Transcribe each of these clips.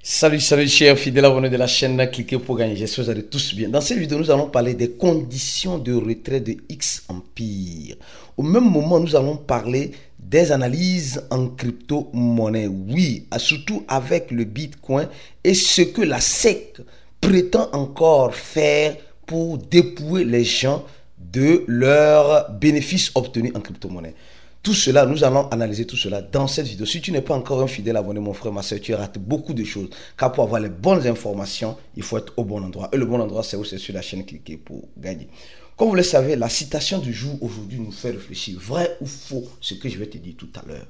Salut, salut chers fidèles abonnés de la chaîne Cliquez pour gagner. J'espère que vous allez tous bien. Dans cette vidéo, nous allons parler des conditions de retrait de X Empire. Au même moment, nous allons parler des analyses en crypto-monnaie. Oui, surtout avec le Bitcoin et ce que la SEC prétend encore faire pour dépouiller les gens de leurs bénéfices obtenus en crypto-monnaie. Tout cela, nous allons analyser tout cela dans cette vidéo. Si tu n'es pas encore un fidèle abonné, mon frère, ma soeur, tu rates beaucoup de choses. Car pour avoir les bonnes informations, il faut être au bon endroit. Et le bon endroit, c'est où? C'est sur la chaîne Cliquez pour gagner. Comme vous le savez, la citation du jour aujourd'hui nous fait réfléchir. Vrai ou faux, ce que je vais te dire tout à l'heure.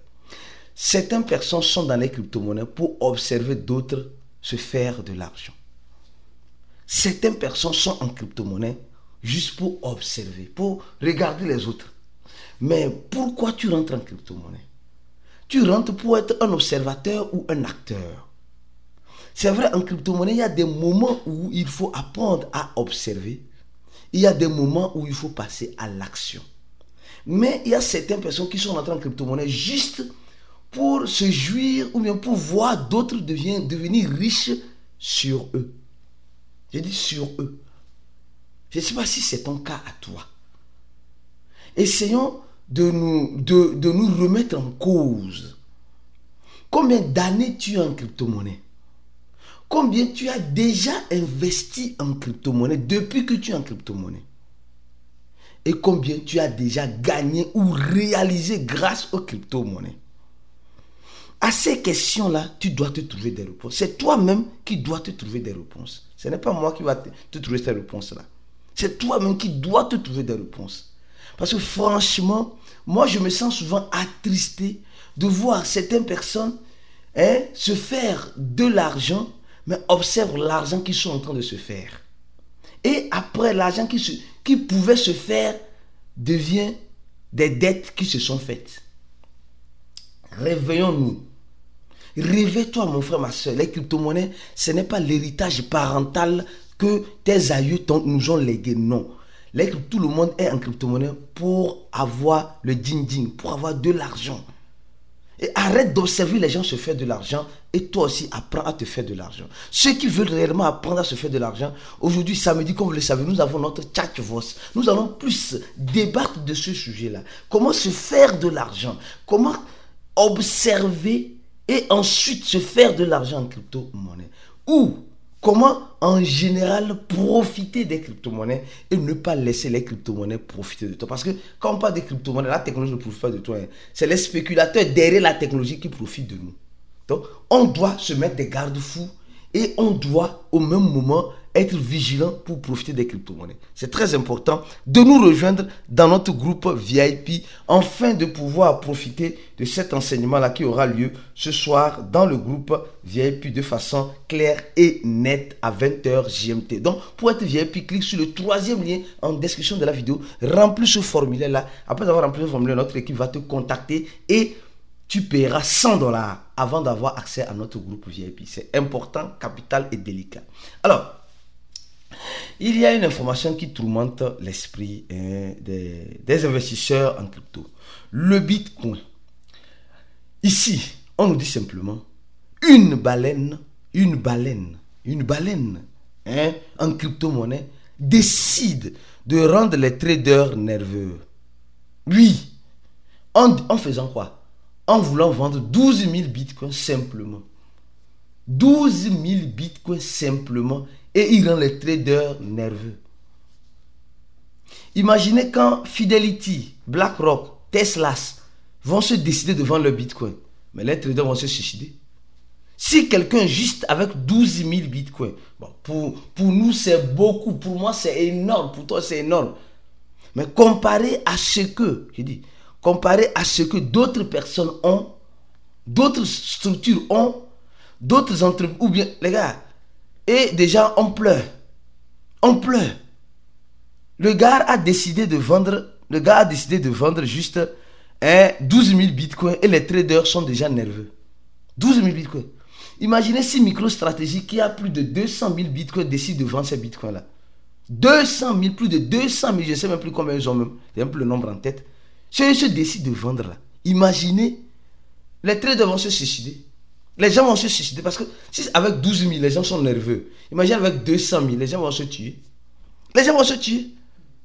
Certaines personnes sont dans les crypto-monnaies pour observer d'autres se faire de l'argent. Certaines personnes sont en crypto-monnaie juste pour observer, pour regarder les autres. Mais pourquoi tu rentres en crypto-monnaie? Tu rentres pour être un observateur ou un acteur. C'est vrai, en crypto-monnaie, il y a des moments où il faut apprendre à observer. Il y a des moments où il faut passer à l'action. Mais il y a certaines personnes qui sont rentrées en crypto-monnaie juste pour se jouir ou bien pour voir d'autres devenir riches sur eux. J'ai dit sur eux. Je ne sais pas si c'est ton cas à toi. Essayons de nous remettre en cause. Combien d'années tu es en crypto-monnaie? Combien tu as déjà investi en crypto-monnaie depuis que tu es en crypto-monnaie? Et combien tu as déjà gagné ou réalisé grâce aux crypto-monnaies? À ces questions-là, tu dois te trouver des réponses. C'est toi-même qui dois te trouver des réponses. Ce n'est pas moi qui va te trouver ces réponses-là. C'est toi-même qui dois te trouver des réponses. Parce que franchement, moi je me sens souvent attristé de voir certaines personnes se faire de l'argent, mais observe l'argent qu'ils sont en train de se faire. Et après, l'argent qui pouvait se faire devient des dettes qui se sont faites. Réveillons-nous. Réveille-toi mon frère, ma soeur. Les crypto-monnaies, ce n'est pas l'héritage parental que tes aïeux nous ont légué, non. Tout le monde est en crypto-monnaie pour avoir le ding-ding, pour avoir de l'argent. Et arrête d'observer les gens se faire de l'argent et toi aussi apprends à te faire de l'argent. Ceux qui veulent réellement apprendre à se faire de l'argent, aujourd'hui samedi, comme vous le savez, nous avons notre chat-voice. Nous allons plus débattre de ce sujet-là. Comment se faire de l'argent? Comment observer et ensuite se faire de l'argent en crypto-monnaie? Ou comment en général profiter des crypto-monnaies et ne pas laisser les crypto-monnaies profiter de toi? Parce que quand on parle des crypto-monnaies, la technologie ne profite pas de toi. C'est les spéculateurs derrière la technologie qui profitent de nous. Donc, on doit se mettre des garde-fous et on doit au même moment être vigilant pour profiter des crypto-monnaies. C'est très important de nous rejoindre dans notre groupe VIP afin de pouvoir profiter de cet enseignement-là qui aura lieu ce soir dans le groupe VIP de façon claire et nette à 20h GMT. Donc, pour être VIP, clique sur le troisième lien en description de la vidéo, remplis ce formulaire-là. Après avoir rempli ce formulaire, notre équipe va te contacter et tu paieras 100 $ avant d'avoir accès à notre groupe VIP. C'est important, capital et délicat. Alors, il y a une information qui tourmente l'esprit des investisseurs en crypto. Le Bitcoin. Ici, on nous dit simplement une baleine en crypto-monnaie décide de rendre les traders nerveux. Oui, en faisant quoi? En voulant vendre 12 000 bitcoins simplement. 12 000 bitcoins simplement. Et il rend les traders nerveux. Imaginez quand Fidelity, BlackRock, Tesla vont se décider de vendre le bitcoin. Mais les traders vont se suicider. Si quelqu'un juste avec 12 000 bitcoins, bon, pour nous c'est beaucoup, pour moi c'est énorme, pour toi c'est énorme. Mais comparé à ce que d'autres personnes ont, d'autres structures ont, d'autres entreprises, ou bien, les gars, et déjà on pleure. On pleure. Le gars a décidé de vendre juste 12 000 bitcoins et les traders sont déjà nerveux. 12 000 bitcoins. Imaginez si MicroStrategy qui a plus de 200 000 bitcoins décide de vendre ces bitcoins-là. 200 000, plus de 200 000, je ne sais même plus combien ils ont même. J'ai un peu le nombre en tête. Si ils se décident de vendre là, imaginez, les traders vont se suicider. Les gens vont se suicider parce que si avec 12 000, les gens sont nerveux. Imagine avec 200 000, les gens vont se tuer. Les gens vont se tuer.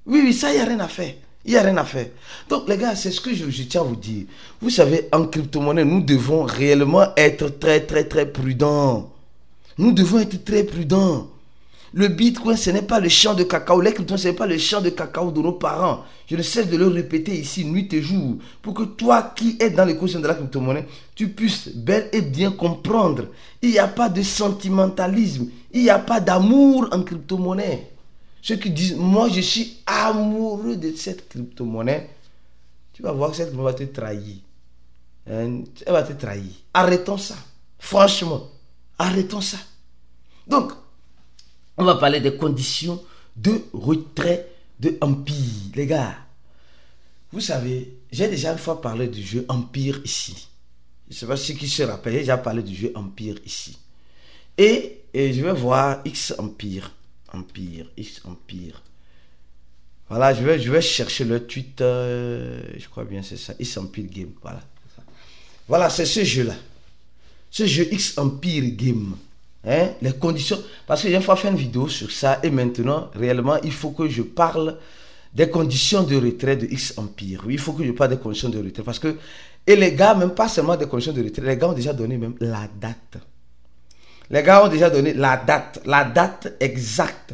Oui, oui, ça, il n'y a rien à faire. Il n'y a rien à faire. Donc, les gars, c'est ce que je tiens à vous dire. Vous savez, en crypto-monnaie, nous devons réellement être très, très, très prudents. Nous devons être très prudents. Le Bitcoin, ce n'est pas le champ de cacao. Les cryptos, ce n'est pas le champ de cacao de nos parents. Je ne cesse de le répéter ici, nuit et jour, pour que toi qui es dans l'écosystème de la crypto-monnaie, tu puisses bel et bien comprendre. Il n'y a pas de sentimentalisme. Il n'y a pas d'amour en crypto-monnaie. Ceux qui disent, moi je suis amoureux de cette crypto-monnaie, tu vas voir que cette crypto-monnaie va te trahir. Elle va te trahir. Arrêtons ça. Franchement, arrêtons ça. Donc, on va parler des conditions de retrait de Empire. Les gars, vous savez, j'ai déjà une fois parlé du jeu Empire ici. Je ne sais pas si qui se rappelle, j'ai déjà parlé du jeu Empire ici. Et je vais voir X Empire. X Empire. Voilà, je vais chercher le tweet. Je crois bien c'est ça. X Empire Game. Voilà. Voilà, c'est ce jeu-là. Ce jeu X Empire Game. Hein, les conditions, parce que j'ai une fois fait une vidéo sur ça et maintenant réellement il faut que je parle des conditions de retrait de X Empire. Oui, il faut que je parle des conditions de retrait parce que, et les gars, même pas seulement des conditions de retrait, les gars ont déjà donné même la date. Les gars ont déjà donné la date exacte,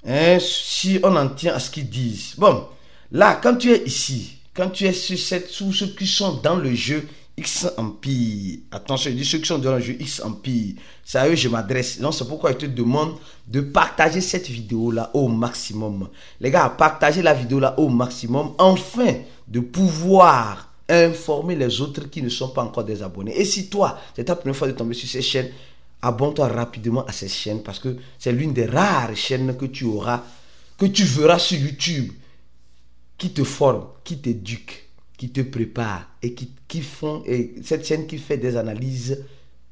hein, si on en tient à ce qu'ils disent. Bon, là quand tu es ici, quand tu es sous ceux qui sont dans le jeu X Empire. Attention, je dis ceux qui sont dans le jeu X Empire. C'est à eux que je m'adresse. Donc, c'est pourquoi je te demande de partager cette vidéo-là au maximum. Les gars, partagez la vidéo-là au maximum afin de pouvoir informer les autres qui ne sont pas encore des abonnés. Et si toi, c'est ta première fois de tomber sur ces chaînes, abonne-toi rapidement à ces chaînes parce que c'est l'une des rares chaînes que tu auras, que tu verras sur YouTube, qui te forme, qui t'éduque, qui te prépare et qui font, et cette chaîne qui fait des analyses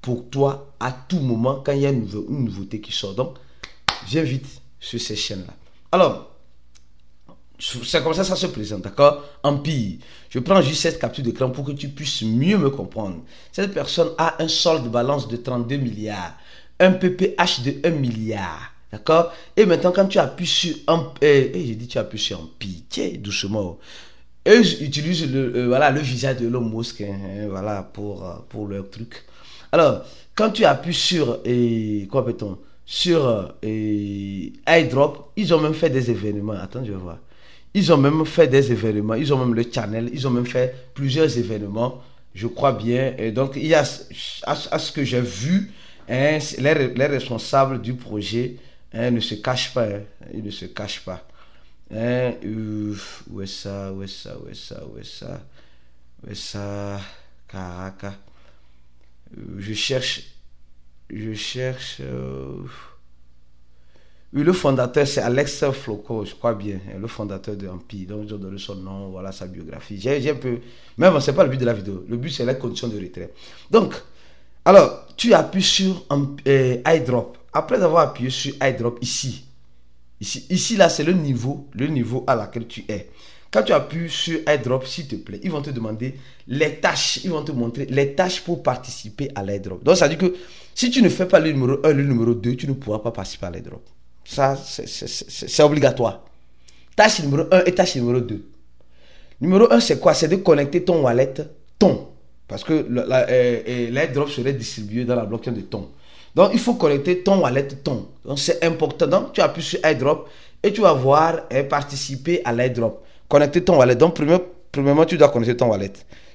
pour toi à tout moment quand il y a une nouveauté qui sort. Donc, j'invite sur ces chaînes-là. Alors, c'est comme ça se présente, d'accord? Empire. Je prends juste cette capture d'écran pour que tu puisses mieux me comprendre. Cette personne a un solde de balance de 32 milliards, un PPH de 1 milliard. D'accord? Et maintenant, quand tu appuies sur j'ai dit tu appuies sur Empire. Tiens, doucement. Eux utilisent le visage de Elon Musk, hein, voilà, pour leur truc. Alors, quand tu appuies sur, quoi appelle-t-on, sur iDrop, ils ont même fait des événements. Attends, je vais voir. Ils ont même fait des événements. Ils ont même le channel. Ils ont même fait plusieurs événements. Je crois bien. Et donc, il y a, à ce que j'ai vu, hein, les responsables du projet, hein, ne se cachent pas. Hein, ils ne se cachent pas. Hein, où est ça, Caracas. Je cherche. Oui, le fondateur, c'est Alex Floco, je crois bien, le fondateur de Empire. Donc, ils ont donné son nom, voilà sa biographie. J'ai un peu. Même, c'est pas le but de la vidéo. Le but, c'est la condition de retrait. Donc, alors, tu appuies sur iDrop. Après avoir appuyé sur iDrop ici, là, c'est le niveau à laquelle tu es. Quand tu appuies sur iDrop, s'il te plaît, ils vont te demander les tâches. Ils vont te montrer les tâches pour participer à l'iDrop. Donc, ça veut dire que si tu ne fais pas le numéro 1, le numéro 2, tu ne pourras pas participer à l'iDrop. Ça, c'est obligatoire. Tâche numéro 1 et tâche numéro 2. Numéro 1, c'est quoi? C'est de connecter ton wallet, parce que l'iDrop serait distribué dans la blockchain de ton. Donc, il faut connecter ton wallet, Donc, c'est important. Donc, tu appuies sur iDrop et tu vas voir participer à l'iDrop. Connecter ton wallet. Donc, premièrement, tu dois connecter ton wallet.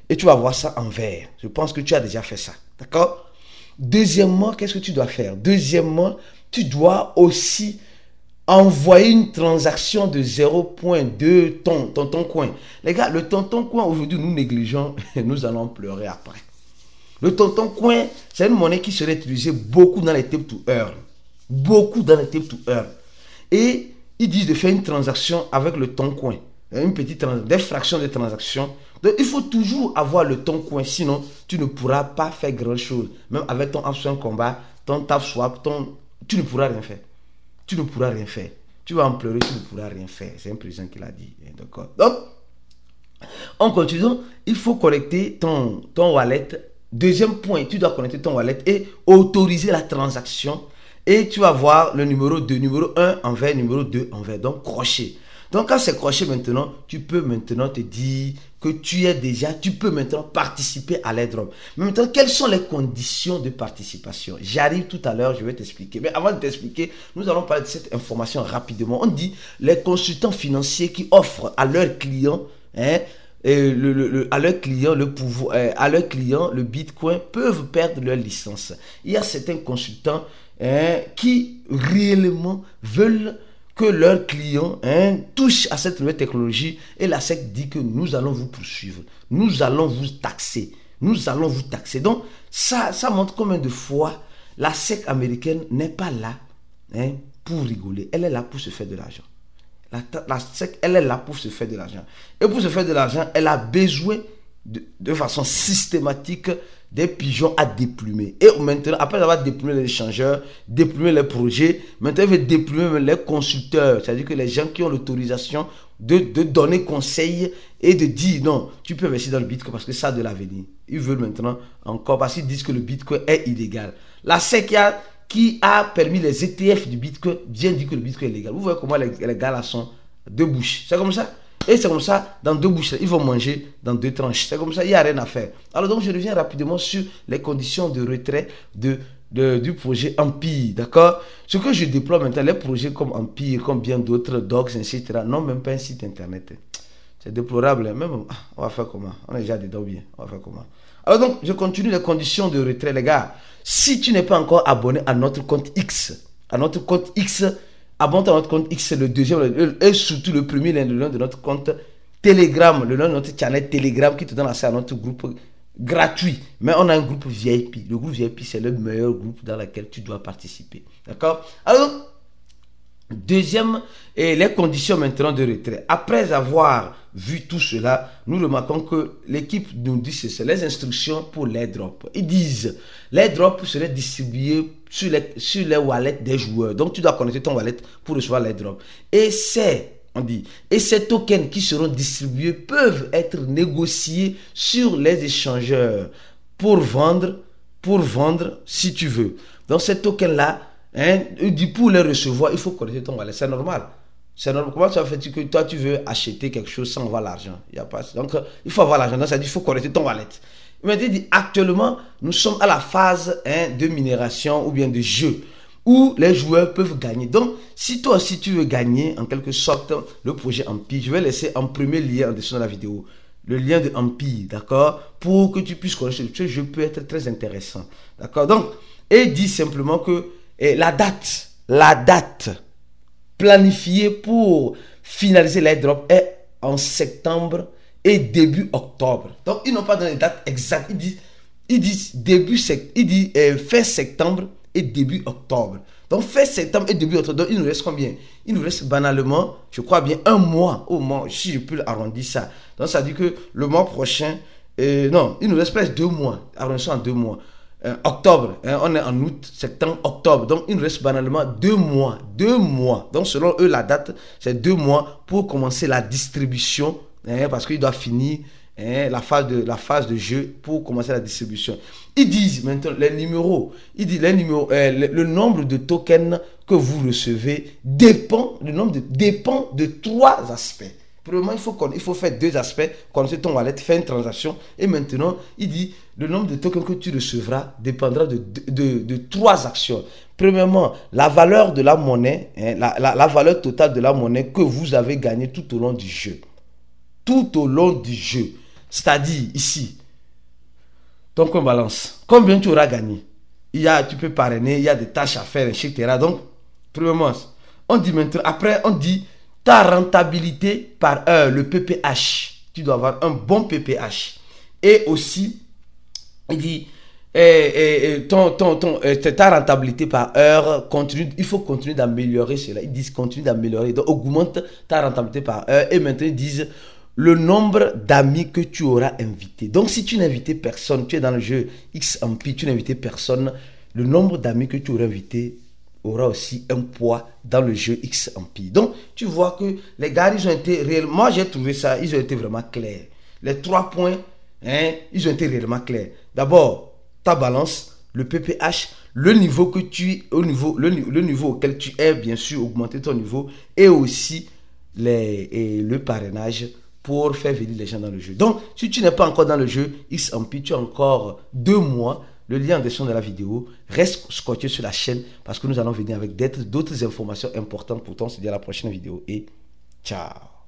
Et tu vas voir ça en vert. Je pense que tu as déjà fait ça. D'accord? Deuxièmement, qu'est-ce que tu dois faire? Deuxièmement, tu dois aussi envoyer une transaction de 0.2 tonton coin. Les gars, le tonton coin, aujourd'hui, nous négligeons et nous allons pleurer après. Le tonton coin, c'est une monnaie qui serait utilisée beaucoup dans les tape to earn. Beaucoup dans les tape to earn. Et ils disent de faire une transaction avec le ton coin. Une petite des fractions de transaction. Donc, il faut toujours avoir le ton coin. Sinon, tu ne pourras pas faire grand chose. Même avec ton option combat, ton tap swap, tu ne pourras rien faire. Tu ne pourras rien faire. Tu vas en pleurer, tu ne pourras rien faire. C'est un président qui l'a dit. D'accord. Donc, en continuant, il faut connecter ton wallet deuxième point, tu dois connecter ton wallet et autoriser la transaction. Et tu vas voir le numéro 2, numéro 1 en vert, numéro 2 en vert. Donc, crochet. Donc, quand c'est crochet maintenant, tu peux maintenant te dire que tu peux maintenant participer à l'airdrop. Mais maintenant, quelles sont les conditions de participation? J'arrive tout à l'heure, je vais t'expliquer. Mais avant de t'expliquer, nous allons parler de cette information rapidement. On dit les consultants financiers qui offrent à leurs clients, à leurs clients le Bitcoin peuvent perdre leur licence. Il y a certains consultants qui réellement veulent que leurs clients touchent à cette nouvelle technologie, et la SEC dit que nous allons vous poursuivre, nous allons vous taxer, Donc ça montre combien de fois la SEC américaine n'est pas là pour rigoler, elle est là pour se faire de l'argent. La SEC, elle est là pour se faire de l'argent. Et pour se faire de l'argent, elle a besoin de façon systématique des pigeons à déplumer. Et maintenant, après avoir déplumé les échangeurs, déplumé les projets, maintenant il veut déplumer les consulteurs, c'est-à-dire que les gens qui ont l'autorisation de donner conseil et de dire non, tu peux investir dans le Bitcoin parce que ça a de l'avenir. Ils veulent maintenant encore, parce qu'ils disent que le Bitcoin est illégal. La SEC qui a permis les ETF du Bitcoin vient dire que le Bitcoin est légal. Vous voyez comment les gars là sont deux bouches. C'est comme ça. Et c'est comme ça, dans deux bouches, ils vont manger dans deux tranches. C'est comme ça, il n'y a rien à faire. Alors donc, je reviens rapidement sur les conditions de retrait du projet Empire, d'accord? Ce que je déploie maintenant, les projets comme Empire, comme bien d'autres, Docs, etc., n'ont même pas un site internet. C'est déplorable. Même, on va faire comment? On est déjà dedans bien. On va faire comment? Alors donc, je continue les conditions de retrait, les gars. Si tu n'es pas encore abonné à notre compte X, abonne-toi à notre compte X, le deuxième, et surtout le premier, le nom de notre compte Telegram, le nom de notre channel Telegram qui te donne accès à notre groupe gratuit. Mais on a un groupe VIP. Le groupe VIP, c'est le meilleur groupe dans lequel tu dois participer. D'accord? Alors, deuxième, et les conditions maintenant de retrait. Après avoir vu tout cela, nous remarquons que l'équipe nous dit c'est les instructions pour l'airdrop. Ils disent l'airdrop serait distribué sur les wallets des joueurs. Donc tu dois connecter ton wallet pour recevoir l'airdrop. Et ces tokens qui seront distribués peuvent être négociés sur les échangeurs pour vendre si tu veux. Donc ces tokens là, pour les recevoir, il faut connecter ton wallet. C'est normal. C'est normal. Comment ça fait que toi tu veux acheter quelque chose sans avoir l'argent? Il y a pas. Donc il faut avoir l'argent. Donc ça dit il faut connecter ton wallet. Il dit actuellement nous sommes à la phase de minération ou bien de jeu où les joueurs peuvent gagner. Donc si toi aussi tu veux gagner en quelque sorte le projet Empire, je vais laisser en premier lien en dessous de la vidéo le lien de Empire, d'accord, pour que tu puisses connaître ce jeu peut être très intéressant, d'accord. Donc et dit simplement que la date planifiée pour finaliser l'airdrop est en septembre et début octobre. Donc ils n'ont pas donné de date exacte. Ils disent fin septembre et début octobre. Donc fin septembre et début octobre. Donc il nous reste combien? Il nous reste banalement, je crois bien, un mois au moins, si je peux arrondir ça. Donc ça dit que le mois prochain, non, il nous reste presque 2 mois. Arrondissons en 2 mois. Octobre, on est en août, septembre, octobre. Donc il nous reste banalement 2 mois. 2 mois. Donc selon eux, la date, c'est 2 mois pour commencer la distribution. Parce qu'il doit finir la phase de jeu pour commencer la distribution. Ils disent maintenant les numéros. Ils disent le nombre de tokens que vous recevez dépend de 3 aspects. Premièrement, il faut faire 2 aspects. Connecter ton wallet, faire une transaction. Et maintenant, il dit le nombre de tokens que tu recevras dépendra de 3 actions. Premièrement, la valeur de la monnaie, la valeur totale de la monnaie que vous avez gagnée tout au long du jeu. Tout au long du jeu. C'est-à-dire ici, ton compte balance. Combien tu auras gagné? Tu peux parrainer, il y a des tâches à faire, etc. Donc, premièrement, on dit maintenant, après, on dit ta rentabilité par heure, le PPH. Tu dois avoir un bon PPH. Et aussi, il dit, ta rentabilité par heure, il faut continuer d'améliorer cela. Ils disent continue d'améliorer. Donc, augmente ta rentabilité par heure. Et maintenant, ils disent le nombre d'amis que tu auras invité. Donc, si tu n'invites personne, tu es dans le jeu XMP, tu n'invites personne, le nombre d'amis que tu auras invité aura aussi un poids dans le jeu XMP. Donc, tu vois que les gars, ils ont été réellement, moi j'ai trouvé ça, ils ont été vraiment clairs. Les 3 points Hein, ils ont été réellement clairs. D'abord, ta balance, le PPH, le niveau que tu le niveau auquel tu es, bien sûr, augmenter ton niveau, et aussi le parrainage pour faire venir les gens dans le jeu. Donc, si tu n'es pas encore dans le jeu XMP, tu as encore 2 mois. Le lien en description de la vidéo. Reste scotché sur la chaîne parce que nous allons venir avec d'autres informations importantes pour toi. On se dit à la prochaine vidéo et ciao.